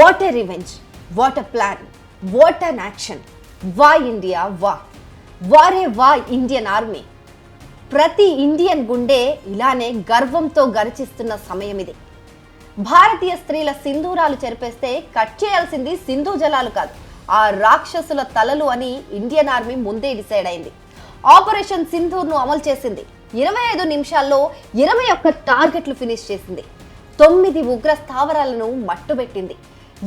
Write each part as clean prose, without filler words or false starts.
What a revenge, what a plan, what an action. వా India వా, వారే వా ఇండియన్ ఆర్మీ. ప్రతి ఇండియన్ గుండె ఇలానే గర్వంతో గర్జిస్తున్న సమయం ఇది. భారతీయ స్త్రీల సింధూరాలు చెరిపేస్తే కట్ చేయాల్సింది సింధు జలాలు కాదు, ఆ రాక్షసుల తలలు అని ఇండియన్ ఆర్మీ ముందే డిసైడ్ అయింది. ఆపరేషన్ సింధూర్ను అమలు చేసింది. 25 నిమిషాల్లో 21 టార్గెట్లు ఫినిష్ చేసింది. 9 ఉగ్ర స్థావరాలను మట్టుబెట్టింది.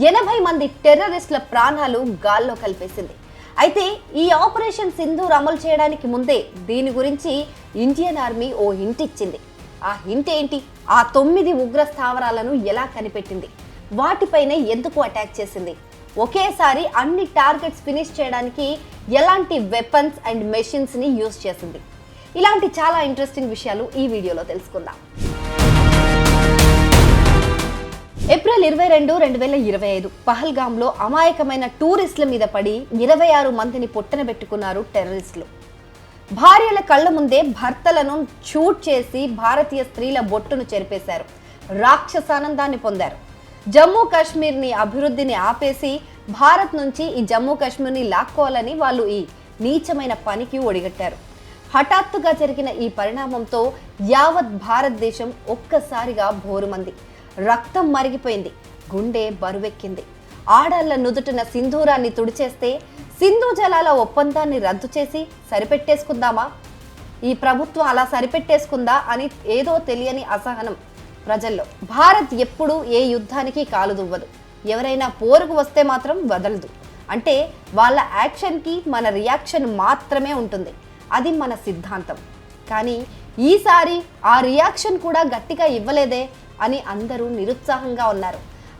80 మంది టెర్రరిస్టుల ప్రాణాలు గాల్లో కలిపేసింది. అయితే ఈ ఆపరేషన్ సింధూర్ అమలు చేయడానికి ముందే దీని గురించి ఇండియన్ ఆర్మీ ఓ హింట్ ఇచ్చింది. ఆ హింట్ ఏంటి? ఆ 9 ఉగ్ర స్థావరాలను ఎలా కనిపెట్టింది? వాటిపైనే ఎందుకు అటాక్ చేసింది? ఒకేసారి అన్ని టార్గెట్స్ ఫినిష్ చేయడానికి ఎలాంటి వెపన్స్ అండ్ మెషిన్స్ ని యూజ్ చేసింది? ఇలాంటి చాలా ఇంట్రెస్టింగ్ విషయాలు ఈ వీడియోలో తెలుసుకుందాం. ఏప్రిల్ 22, 2025 పహల్గామ్లో అమాయకమైన టూరిస్టుల మీద పడి 26 మందిని పొట్టనబెట్టుకున్నారు టెర్రరిస్టులు. భార్యల కళ్ల ముందే భర్తలను షూట్ చేసి భారతీయ స్త్రీల బొట్టును చెరిపేశారు. రాక్షసానందాన్ని పొందారు. జమ్మూ కాశ్మీర్ని అభివృద్ధిని ఆపేసి భారత్ నుంచి ఈ జమ్మూ కాశ్మీర్ని లాక్కోవాలని వాళ్ళు ఈ నీచమైన పనికి ఒడిగట్టారు. హఠాత్తుగా జరిగిన ఈ పరిణామంతో యావత్ భారతదేశం ఒక్కసారిగా బోరుమంది. రక్తం మరిగిపోయింది, గుండె బరువెక్కింది. ఆడాళ్ల నుదుటిన సింధూరాన్ని తుడిచేస్తే సింధు జలాల ఒప్పందాన్ని రద్దు చేసి సరిపెట్టేసుకుందామా? ఈ ప్రభుత్వం అలా సరిపెట్టేసుకుందా అని ఏదో తెలియని అసహనం ప్రజల్లో. భారత్ ఎప్పుడూ ఏ యుద్ధానికి కాలుదువ్వదు, ఎవరైనా పోరుకు వస్తే మాత్రం వదలదు. అంటే వాళ్ళ యాక్షన్కి మన రియాక్షన్ మాత్రమే ఉంటుంది, అది మన సిద్ధాంతం. కానీ ఈసారి ఆ రియాక్షన్ కూడా గట్టిగా ఇవ్వలేదే అని అందరూ నిరుత్సాహంగా ఉన్నారు.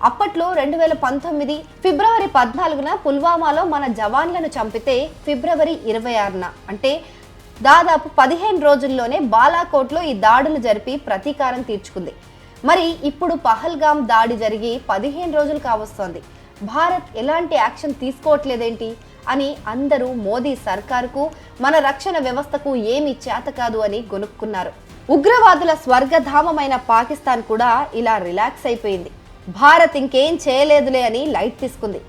అప్పట్లో 2019 ఫిబ్రవరి 14న పుల్వామాలో మన జవాన్లను చంపితే ఫిబ్రవరి 26న అంటే దాదాపు 15 రోజుల్లోనే బాలాకోట్లో ఈ దాడులు జరిపి ప్రతీకారం తీర్చుకుంది. మరి ఇప్పుడు పహల్గామ్ దాడి జరిగి 15 రోజులు కావస్తోంది. భారత్ ఎలాంటి యాక్షన్ తీసుకోవట్లేదేంటి అని అందరూ మోదీ సర్కారుకు, మన రక్షణ వ్యవస్థకు ఏమీ చేత కాదు అని గొనుక్కున్నారు. ఉగ్రవాదుల స్వర్గధామమైన పాకిస్తాన్ కూడా ఇలా రిలాక్స్ అయిపోయింది. భారత్ ఇంకేం చేయలేదులే అని లైట్ తీసుకుంది.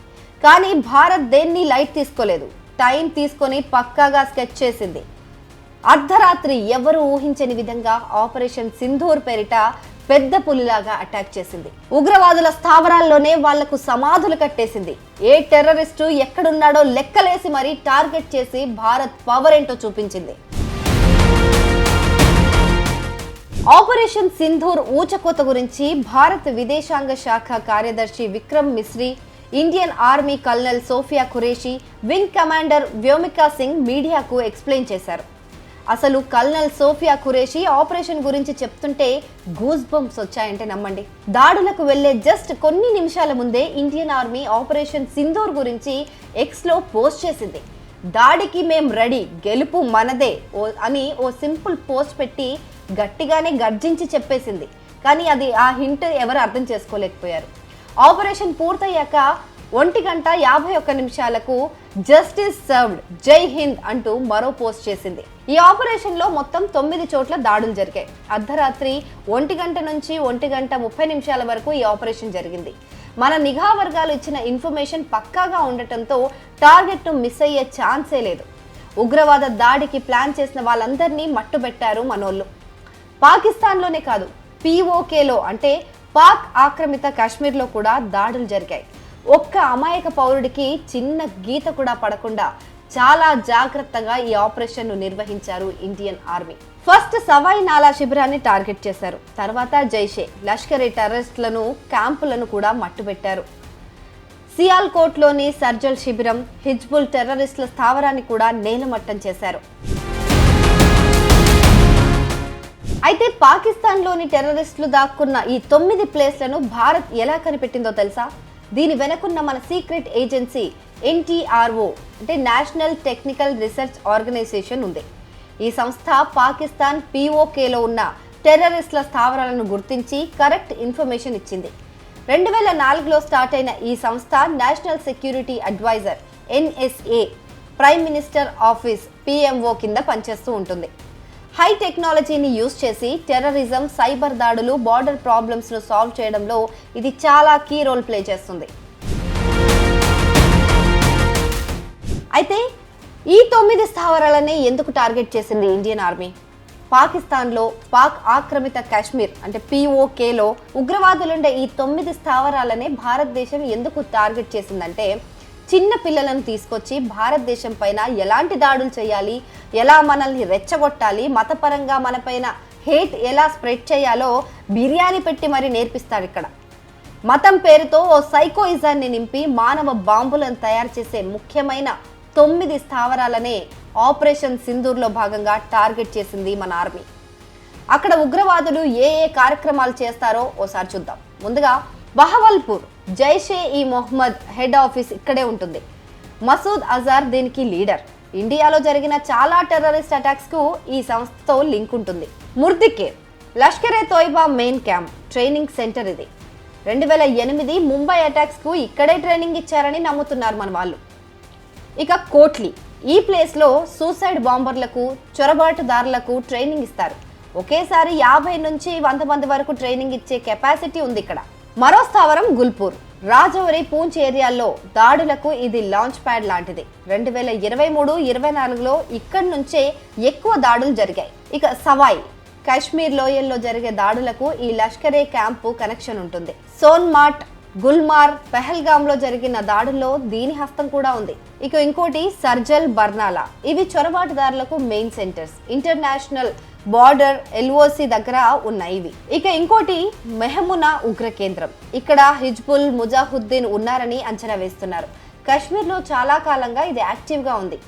కానీ భారత్ దేన్ని లైట్ తీసుకోలేదు, టైం తీసుకొని పక్కాగా స్కెచ్ చేసింది. అర్ధరాత్రి ఎవరు ఊహించని విధంగా ఆపరేషన్ సింధూర్ పేరిట పెద్ద పులిలాగా అటాక్ చేసింది. ఉగ్రవాదుల స్థావరాల్లోనే వాళ్లకు సమాధులు కట్టేసింది. ఏ టెర్రరిస్టు ఎక్కడున్నాడో లెక్కలేసి మరీ టార్గెట్ చేసి భారత్ పవర్ ఏంటో చూపించింది. ఆపరేషన్ సింధూర్ ఊచకోత గురించి భారత విదేశాంగ శాఖ కార్యదర్శి Vikram Misri, Indian army colonel Sofiya Qureshi, wing commander Vyomika Singh మీడియాకు ఎక్స్ప్లెయిన్ చేశారు. అసలు కల్నల్ సోఫియా ఖురేషి ఆపరేషన్ గురించి చెప్తుంటే గూస్ బంప్స్ వచ్చాయంటే నమ్మండి. దాడులకు వెళ్లే జస్ట్ కొన్ని నిమిషాల ముందే ఇండియన్ ఆర్మీ ఆపరేషన్ సింధూర్ గురించి ఎక్స్లో పోస్ట్ చేసింది. దాడికి మేం రెడీ, గెలుపు మనదే అని ఓ సింపుల్ పోస్ట్ పెట్టి గట్టిగానే గర్జించి చెప్పేసింది. కానీ అది ఆ హింట్ ఎవరు అర్థం చేసుకోలేకపోయారు. ఆపరేషన్ పూర్తయ్యాక 1:51 జస్టిస్ సర్వ్డ్, జై హింద్ అంటూ మరో పోస్ట్ చేసింది. ఈ ఆపరేషన్ లో మొత్తం 9 చోట్ల దాడులు జరిగాయి. అర్ధరాత్రి 1 గంట నుంచి 1:30 వరకు ఈ ఆపరేషన్ జరిగింది. మన నిఘా వర్గాలు ఇచ్చిన ఇన్ఫర్మేషన్ పక్కాగా ఉండటంతో టార్గెట్ ను మిస్ అయ్యే ఛాన్సే లేదు. ఉగ్రవాద దాడికి ప్లాన్ చేసిన వాళ్ళందరినీ మట్టుబెట్టారు మనోళ్ళు. పాకిస్తాన్లోనే కాదు, పీఓకేలో అంటే పాక్ ఆక్రమిత కాశ్మీర్లో కూడా దాడులు జరిగాయి. ఒక్క అమాయక పౌరుడికి చిన్న గీత కూడా పడకుండా చాలా జాగ్రత్తగా ఈ ఆపరేషన్ ను నిర్వహించారు ఇండియన్ ఆర్మీ. ఫస్ట్ సవాయి నాలా శిబిరాన్ని టార్గెట్ చేశారు. తర్వాత జైషే, లష్కర్-ఏ టెర్రరిస్టులను, క్యాంపులను కూడా మట్టుబెట్టారు. సియాల్కోట్లోని సర్జల్ శిబిరం, హిజ్బుల్ టెర్రరిస్టుల స్థావరాన్ని కూడా నేలమట్టం చేశారు. అయితే పాకిస్తాన్లోని టెర్రరిస్టులు దాక్కున్న ఈ 9 ప్లేస్లను భారత్ ఎలా కనిపెట్టిందో తెలుసా? దీని వెనుకున్న మన సీక్రెట్ ఏజెన్సీ NTRO అంటే నేషనల్ టెక్నికల్ రీసెర్చ్ ఆర్గనైజేషన్ ఉంది. ఈ సంస్థ పాకిస్తాన్ POKలో ఉన్న టెర్రరిస్టుల స్థావరాలను గుర్తించి కరెక్ట్ ఇన్ఫర్మేషన్ ఇచ్చింది. 2004లో స్టార్ట్ అయిన ఈ సంస్థ national security adviser NSA, prime minister office PMO కింద పనిచేస్తూ ఉంటుంది. హై టెక్నాలజీని యూజ్ చేసి టెర్రరిజం, సైబర్ దాడులు, బార్డర్ ప్రాబ్లమ్స్ను సాల్వ్ చేయడంలో ఇది చాలా కీ రోల్ ప్లే చేస్తుంది. అయితే ఈ 9 స్థావరాలనే ఎందుకు టార్గెట్ చేసింది ఇండియన్ ఆర్మీ? పాకిస్తాన్లో పాక్ ఆక్రమిత కాశ్మీర్ అంటే POKలో ఉగ్రవాదులుండే ఈ 9 స్థావరాలనే భారతదేశం ఎందుకు టార్గెట్ చేసిందంటే, చిన్న పిల్లలను తీసుకొచ్చి భారతదేశం పైన ఎలాంటి దాడులు చేయాలి, ఎలా మనల్ని రెచ్చగొట్టాలి, మతపరంగా మనపైన హేట్ ఎలా స్ప్రెడ్ చేయాలో బిర్యానీ పెట్టి మరీ నేర్పిస్తాడు ఇక్కడ. మతం పేరుతో ఓ సైకోయిజాన్ని నింపి మానవ బాంబులను తయారు చేసే ముఖ్యమైన 9 స్థావరాలనే ఆపరేషన్ సింధూర్లో భాగంగా టార్గెట్ చేసింది మన ఆర్మీ. అక్కడ ఉగ్రవాదులు ఏ కార్యక్రమాలు చేస్తారో ఓసారి చూద్దాం. ముందుగా బహవల్పూర్ జైష్-ఇ-మొహమ్మద్ హెడ్ ఆఫీస్ ఇక్కడే ఉంటుంది. మసూద్ అజార్ దీనికి లీడర్. ఇండియాలో జరిగిన చాలా టెర్రరిస్ట్ అటాక్స్ కు ఈ సంస్థతో లింక్ ఉంటుంది. ముర్దికేర్ లష్కర్-ఎ-తోయిబా మెయిన్ క్యాంప్ ట్రైనింగ్ సెంటర్ ఇది. 2008 ముంబై అటాక్స్ కు ఇక్కడే ట్రైనింగ్ ఇచ్చారని నమ్ముతున్నారు మన వాళ్ళు. ఇక కోట్లీ, ఈ ప్లేస్లో సూసైడ్ బాంబర్లకు, చొరబాటుదారులకు ట్రైనింగ్ ఇస్తారు. ఒకేసారి 50 నుంచి 100 మంది వరకు ట్రైనింగ్ ఇచ్చే కెపాసిటీ ఉంది ఇక్కడ. మరో స్థావరం గుల్పూర్, రాజౌరి, పూంచ్ ఏరియాల్లో దాడులకు ఇది లాంచ్ ప్యాడ్ లాంటిది. 2023-24లో ఇక్కడి నుంచే ఎక్కువ దాడులు జరిగాయి. ఇక సవాయ్ కాశ్మీర్ లోయల్లో జరిగే దాడులకు ఈ లష్కరే క్యాంపు కనెక్షన్ ఉంటుంది. సోన్మార్ట్, గుల్మార్, పెహల్గామ్ లో జరిగిన దాడుల్లో దీని హస్తం కూడా ఉంది. ఇక ఇంకోటి సర్జల్, బర్నాలా, ఇవి చొరబాటుదారులకు main centres. International border LOC దగ్గర ఉన్నాయి ఇవి. ఇక ఇంకోటి మెహమునా ఉగ్ర కేంద్రం. ఇక్కడ హిజ్బుల్ ముజాహుద్దీన్ ఉన్నారని అంచనా వేస్తున్నారు. కాశ్మీర్లో చాలా కాలంగా ఇది యాక్టివ్గా ఉంది.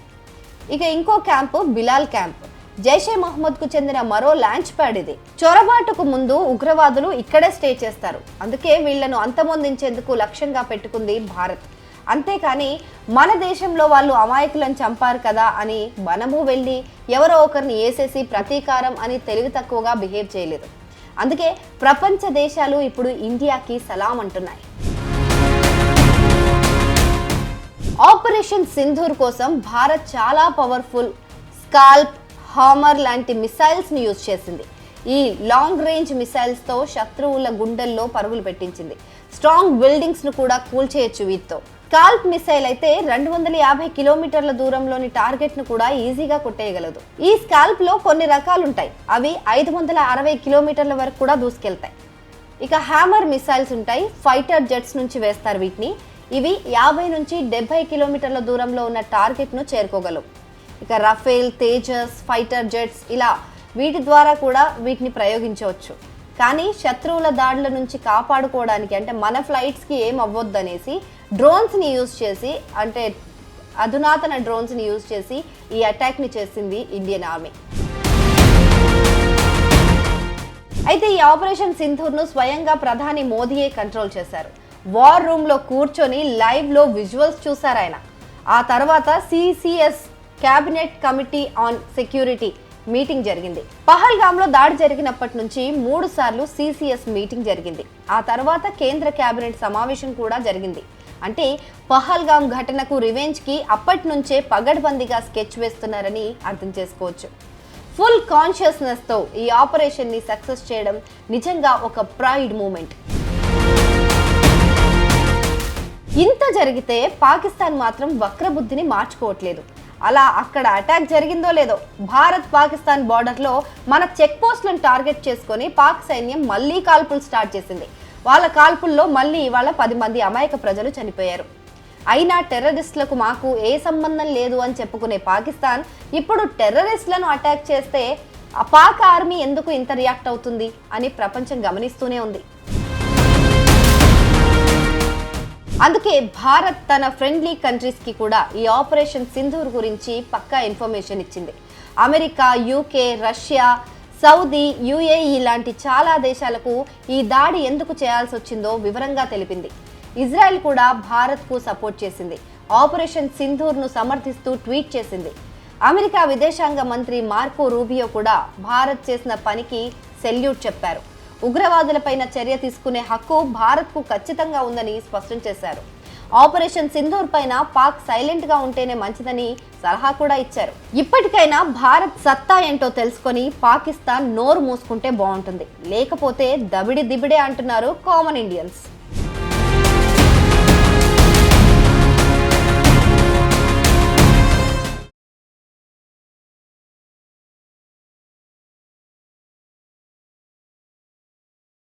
ఇక ఇంకో క్యాంపు బిలాల్ క్యాంప్, జైష్-ఎ-మొహమ్మద్ కు చెందిన మరో లాంచ్ ప్యాడ్ ఇది. చొరబాటుకు ముందు ఉగ్రవాదులు ఇక్కడే స్టే చేస్తారు. అందుకే వీళ్లను అంతమొందించేందుకు లక్ష్యంగా పెట్టుకుంది భారత్. అంతేకాని మన దేశంలో వాళ్ళు అమాయకులను చంపారు కదా అని మనము వెళ్ళి ఎవరో ఒకరిని వేసేసి ప్రతీకారం అని తెలివి తక్కువగా బిహేవ్ చేయలేదు. అందుకే ప్రపంచ దేశాలు ఇప్పుడు ఇండియాకి సలాం అంటున్నాయి. ఆపరేషన్ సింధూర్ కోసం భారత్ చాలా పవర్ఫుల్ స్కాల్ప్, హామర్ లాంటి మిసైల్స్ ని యూజ్ చేసింది. ఈ లాంగ్ రేంజ్ మిసైల్స్ తో శత్రువుల గుండెల్లో పరుగులు పెట్టించింది. స్ట్రాంగ్ బిల్డింగ్స్ ను కూడా కూల్చేయచ్చు వీటితో. స్కాల్ప్ మిసైల్ అయితే 250 కిలోమీటర్ల దూరంలోని టార్గెట్ ను కూడా ఈజీగా కొట్టేయగలదు. ఈ స్కాల్ప్ లో కొన్ని రకాలుంటాయి. అవి 560 కిలోమీటర్ల వరకు కూడా దూసుకెళ్తాయి. ఇక హ్యామర్ మిసైల్స్ ఉంటాయి. ఫైటర్ జెట్స్ నుంచి వేస్తారు వీటిని. ఇవి 50 నుంచి 70 కిలోమీటర్ల దూరంలో ఉన్న టార్గెట్ ను చేరుకోగలవు. ఇక రఫేల్, తేజస్, ఫైటర్ జెట్స్ ఇలా వీటి ద్వారా కూడా వీటిని ప్రయోగించవచ్చు. కానీ శత్రువుల దాడుల నుంచి కాపాడుకోవడానికి అంటే మన ఫ్లైట్స్కి ఏం అవ్వద్దనేసి డ్రోన్స్ని యూజ్ చేసి అంటే అధునాతన డ్రోన్స్ని యూజ్ చేసి ఈ అటాక్ని చేసింది ఇండియన్ ఆర్మీ. అయితే ఈ ఆపరేషన్ సింధూర్ను స్వయంగా ప్రధాని మోదీయే కంట్రోల్ చేశారు. వార్ రూమ్లో కూర్చొని లైవ్లో విజువల్స్ చూశారు ఆయన. ఆ తర్వాత CCS cabinet committee on security meeting జరిగింది. పహల్గామ్లో దాడి జరిగినప్పటి నుంచి 3 సార్లు CCS మీటింగ్ జరిగింది. ఆ తర్వాత కేంద్ర క్యాబినెట్ సమావేశం కూడా జరిగింది. అంటే పహల్గామ్ ఘటనకు రివెంజ్కి అప్పటి నుంచే పగడ్బందీగా స్కెచ్ వేస్తున్నారని అర్థం చేసుకోవచ్చు. ఫుల్ కాన్షియస్నెస్తో ఈ ఆపరేషన్ని సక్సెస్ చేయడం నిజంగా ఒక ప్రైడ్ మూమెంట్. ఇంత జరిగితే పాకిస్తాన్ మాత్రం వక్రబుద్ధిని మార్చుకోవట్లేదు. అలా అక్కడ అటాక్ జరిగిందో లేదో భారత్ పాకిస్తాన్ బార్డర్లో మన చెక్ పోస్ట్లను టార్గెట్ చేసుకొని పాక్ సైన్యం మళ్ళీ కాల్పులు స్టార్ట్ చేసింది. వాళ్ళ కాల్పుల్లో మళ్ళీ ఇవాళ 10 మంది అమాయక ప్రజలు చనిపోయారు. అయినా టెర్రరిస్టులకు మాకు ఏ సంబంధం లేదు అని చెప్పుకునే పాకిస్తాన్ ఇప్పుడు టెర్రరిస్టులను అటాక్ చేస్తే ఆ పాక్ ఆర్మీ ఎందుకు ఇంత రియాక్ట్ అవుతుంది అని ప్రపంచం గమనిస్తూనే ఉంది. అందుకే భారత్ తన ఫ్రెండ్లీ కంట్రీస్కి కూడా ఈ ఆపరేషన్ సింధూర్ గురించి పక్కా ఇన్ఫర్మేషన్ ఇచ్చింది. America, UK, Russia, Saudi, UAE లాంటి చాలా దేశాలకు ఈ దాడి ఎందుకు చేయాల్సి వచ్చిందో వివరంగా తెలిపింది. ఇజ్రాయెల్ కూడా భారత్కు సపోర్ట్ చేసింది. ఆపరేషన్ సింధూర్ను సమర్థిస్తూ ట్వీట్ చేసింది. అమెరికా విదేశాంగ మంత్రి మార్కో రూబియో కూడా భారత్ చేసిన పనికి సెల్యూట్ చెప్పారు. ఉగ్రవాదులపైన చర్య తీసుకునే హక్కు భారత్కు ఖచ్చితంగా ఉందని స్పష్టం చేశారు. ఆపరేషన్ సింధూర్ పైన పాక్ సైలెంట్ గా ఉంటేనే మంచిదని సలహా కూడా ఇచ్చారు. ఇప్పటికైనా భారత్ సత్తా ఏంటో తెలుసుకొని పాకిస్తాన్ నోరు మూసుకుంటే బాగుంటుంది. లేకపోతే దబిడి దిబిడే అంటున్నారు కామన్ ఇండియన్స్.